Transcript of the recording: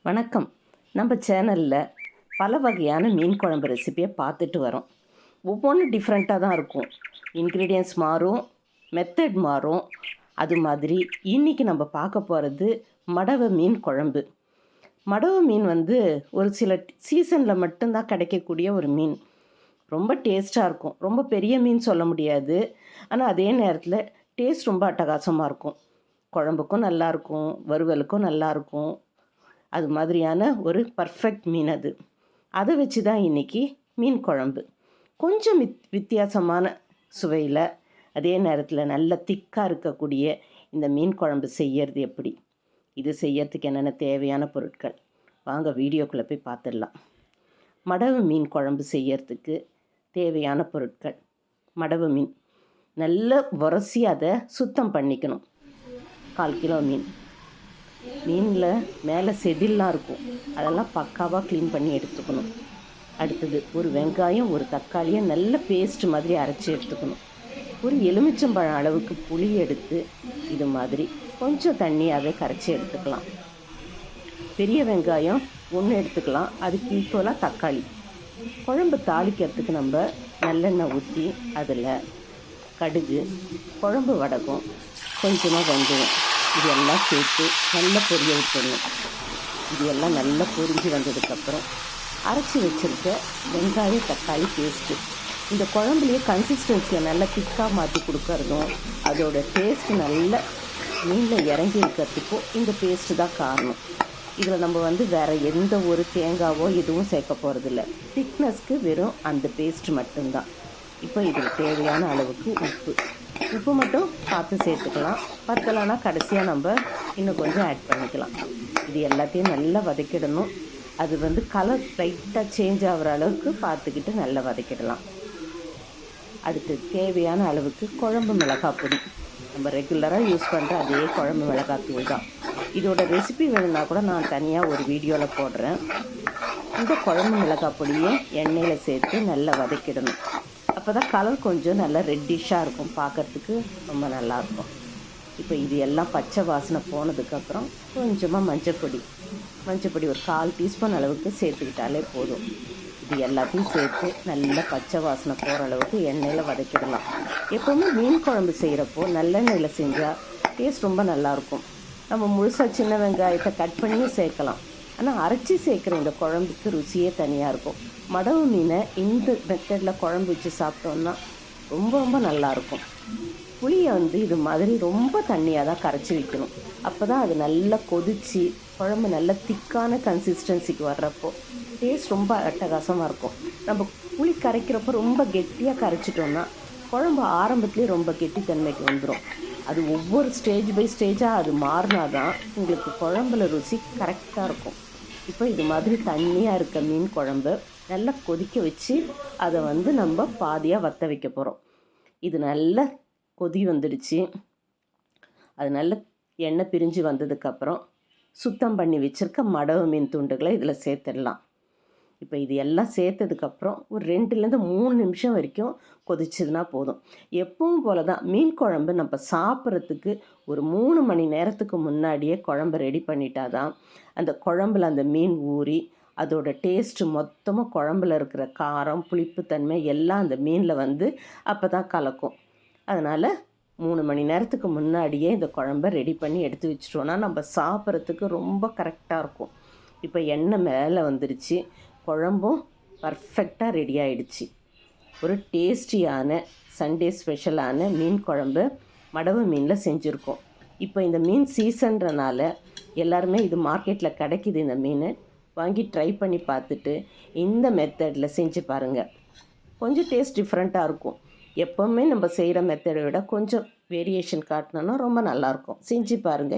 வணக்கம். நம்ம சேனலில் பல வகையான மீன் குழம்பு ரெசிபியை பார்த்துட்டு வரோம். ஒவ்வொன்றும் டிஃப்ரெண்ட்டாக தான் இருக்கும். இன்க்ரீடியன்ஸ் மாறும், மெத்தட் மாறும். அது மாதிரி இன்றைக்கி நம்ம பார்க்க போகிறது மடவை மீன் குழம்பு. மடவை மீன் ஒரு சில சீசனில் மட்டும்தான் கிடைக்கக்கூடிய ஒரு மீன். ரொம்ப டேஸ்ட்டாக இருக்கும். ரொம்ப பெரிய மீன் சொல்ல முடியாது, ஆனால் அதே நேரத்தில் டேஸ்ட் ரொம்ப அட்டகாசமாக இருக்கும். குழம்புக்கும் நல்லாயிருக்கும், வறுவலுக்கும் நல்லாயிருக்கும். அது மாதிரியான ஒரு பர்ஃபெக்ட் மீன் அது. அதை வச்சு தான் இன்றைக்கி மீன் குழம்பு. கொஞ்சம் வித்தியாசமான சுவையில், அதே நேரத்தில் நல்ல திக்காக இருக்கக்கூடிய இந்த மீன் குழம்பு செய்யறது எப்படி, இது செய்யறதுக்கு என்னென்ன தேவையான பொருட்கள், வாங்க வீடியோக்குள்ளே போய் பார்த்துடலாம். மடவு மீன் குழம்பு செய்யறதுக்கு தேவையான பொருட்கள்: மடவு மீன் நல்ல உரசி அதை சுத்தம் பண்ணிக்கணும். 1/4 கிலோ மீன். மீனில் மேலே செதில்லாம் இருக்கும், அதெல்லாம் பக்காவாக க்ளீன் பண்ணி எடுத்துக்கணும். அடுத்தது ஒரு வெங்காயம், ஒரு தக்காளியை நல்ல பேஸ்ட் மாதிரி அரைச்சி எடுத்துக்கணும். ஒரு எலுமிச்சம்பழம் அளவுக்கு புளி எடுத்து இது மாதிரி கொஞ்சம் தண்ணியாகவே கரைச்சி எடுத்துக்கலாம். பெரிய வெங்காயம் 1 எடுத்துக்கலாம், அதுக்கு ஈக்குவலாக தக்காளி. குழம்பு தாளிக்கிறதுக்கு நம்ம நல்லெண்ணெய் ஊற்றி அதில் கடுகு, குழம்பு வடகம், கொஞ்சமாக வெந்தயம் இது எல்லாம் சேர்த்து நல்லா பொரிய விட்டுடணும். இது எல்லாம் நல்லா பொரிஞ்சு வந்ததுக்கப்புறம் அரைச்சி வச்சுருக்க வெங்காயம் தக்காளி பேஸ்ட்டு, இந்த குழம்புலேயே கன்சிஸ்டன்சியை நல்லா திக்காக மாற்றி கொடுக்கறதும் அதோட டேஸ்ட்டு நல்ல மீனில் இறங்கி இருக்கிறதுக்கும் இந்த பேஸ்ட்டு தான் காரணம். இதில் நம்ம வேறு எந்த ஒரு தேங்காவோ எதுவும் சேர்க்க போகிறதில்ல. திக்னஸ்க்கு வெறும் அந்த பேஸ்ட்டு மட்டும்தான். இப்போ இதில் தேவையான அளவுக்கு உப்பு மட்டும் பார்த்து சேர்த்துக்கலாம். பத்தலைன்னா கடைசியாக நம்ம இன்னும் கொஞ்சம் ஆட் பண்ணிக்கலாம். இது எல்லாத்தையும் நல்லா வதக்கிடணும். அது கலர் லைட்டாக சேஞ்ச் ஆகிற அளவுக்கு பார்த்துக்கிட்டு நல்லா வதக்கிடலாம். அடுத்து தேவையான அளவுக்கு குழம்பு மிளகாய் பொடி, நம்ம ரெகுலராக யூஸ் பண்ணுற அதே குழம்பு மிளகாய் தூள் தான். இதோட ரெசிபி வேணும்னா கூட நான் தனியாக ஒரு வீடியோவில் போடுறேன். இந்த குழம்பு மிளகாய் பொடியை எண்ணெயில் சேர்த்து நல்லா வதக்கிடணும். அப்போ தான் கலர் கொஞ்சம் நல்லா ரெட்டிஷாக இருக்கும், பார்க்குறதுக்கு ரொம்ப நல்லாயிருக்கும். இப்போ இது எல்லாம் பச்சை வாசனை போனதுக்கப்புறம் கொஞ்சமாக மஞ்சப்பொடி ஒரு 1/4 டீஸ்பூன் அளவுக்கு சேர்த்துக்கிட்டாலே போதும். இது எல்லாத்தையும் சேர்த்து நல்லா பச்சை வாசனை போகிற அளவுக்கு எண்ணெயில் வதக்கிடலாம். எப்போவுமே மீன் குழம்பு செய்கிறப்போ நல்லெண்ணெயில் செஞ்சால் டேஸ்ட் ரொம்ப நல்லாயிருக்கும். நம்ம முழுசாக சின்ன வெங்காயத்தை கட் பண்ணியும் சேர்க்கலாம், ஆனால் அரைச்சி சேர்க்குற இந்த குழம்புக்கு ருசியே தனியாக இருக்கும். மடவு மீனை இந்த மெத்தடில் குழம்பு வச்சு சாப்பிட்டோன்னா ரொம்ப ரொம்ப நல்லாயிருக்கும். புளியை இது மாதிரி ரொம்ப தண்ணியாக தான் கரைச்சி வைக்கணும். அப்போ தான் அது நல்லா கொதித்து குழம்பு நல்ல திக்கான கன்சிஸ்டன்சிக்கு வர்றப்போ டேஸ்ட் ரொம்ப அட்டகாசமாக இருக்கும். நம்ம புளி கரைக்கிறப்போ ரொம்ப கெட்டியாக கரைச்சிட்டோன்னா குழம்பு ஆரம்பத்துலேயே ரொம்ப கெட்டித்தன்மைக்கு வந்துடும். அது ஒவ்வொரு ஸ்டேஜ் பை ஸ்டேஜாக அது மாறினா தான் உங்களுக்கு குழம்புல ருசி கரெக்டாக இருக்கும். இப்போ இது மாதிரி தண்ணியாக இருக்க மீன் குழம்பு நல்லா கொதிக்க வச்சு அதை நம்ம பாதியாக வற்ற வைக்க போகிறோம். இது நல்லா கொதி வந்துடுச்சு. அது நல்ல எண்ணெய் பிரிஞ்சு வந்ததுக்கப்புறம் சுத்தம் பண்ணி வச்சுருக்க மடவு மீன் துண்டுகளை இதில் சேர்த்துடலாம். இப்போ இது எல்லாம் சேர்த்ததுக்கப்புறம் ஒரு 2-3 நிமிஷம் வரைக்கும் கொதிச்சதுன்னா போதும். எப்பவும் போல தான் மீன் குழம்பு நம்ம சாப்பிட்றதுக்கு ஒரு 3 மணி நேரத்துக்கு முன்னாடியே குழம்பு ரெடி பண்ணிட்டா தான் அந்த குழம்புல அந்த மீன் ஊறி அதோட டேஸ்ட்டு மொத்தமாக குழம்புல இருக்கிற காரம், புளிப்புத்தன்மை எல்லாம் அந்த மீனில் அப்போ தான் கலக்கும். அதனால் 3 மணி நேரத்துக்கு முன்னாடியே இந்த குழம்பை ரெடி பண்ணி எடுத்து வச்சிட்டோன்னா நம்ம சாப்பிட்றதுக்கு ரொம்ப கரெக்டாக இருக்கும். இப்போ எண்ணெய் மேலே வந்துருச்சு, குழம்பும் பர்ஃபெக்டாக ரெடி ஆகிடுச்சு. ஒரு டேஸ்டியான சண்டே ஸ்பெஷலான மீன் குழம்பு மடவு மீனில் செஞ்சுருக்கோம். இப்போ இந்த மீன் சீசன்றனால எல்லாருமே இது மார்க்கெட்டில் கிடைக்கிது. இந்த மீன் வாங்கி ட்ரை பண்ணி பார்த்துட்டு இந்த மெத்தடில் செஞ்சு பாருங்கள். கொஞ்சம் டேஸ்ட் டிஃப்ரெண்ட்டாக இருக்கும். எப்போவுமே நம்ம செய்கிற மெத்தடை விட கொஞ்சம் வேரியேஷன் காட்டினோன்னா ரொம்ப நல்லாயிருக்கும். செஞ்சு பாருங்கள்.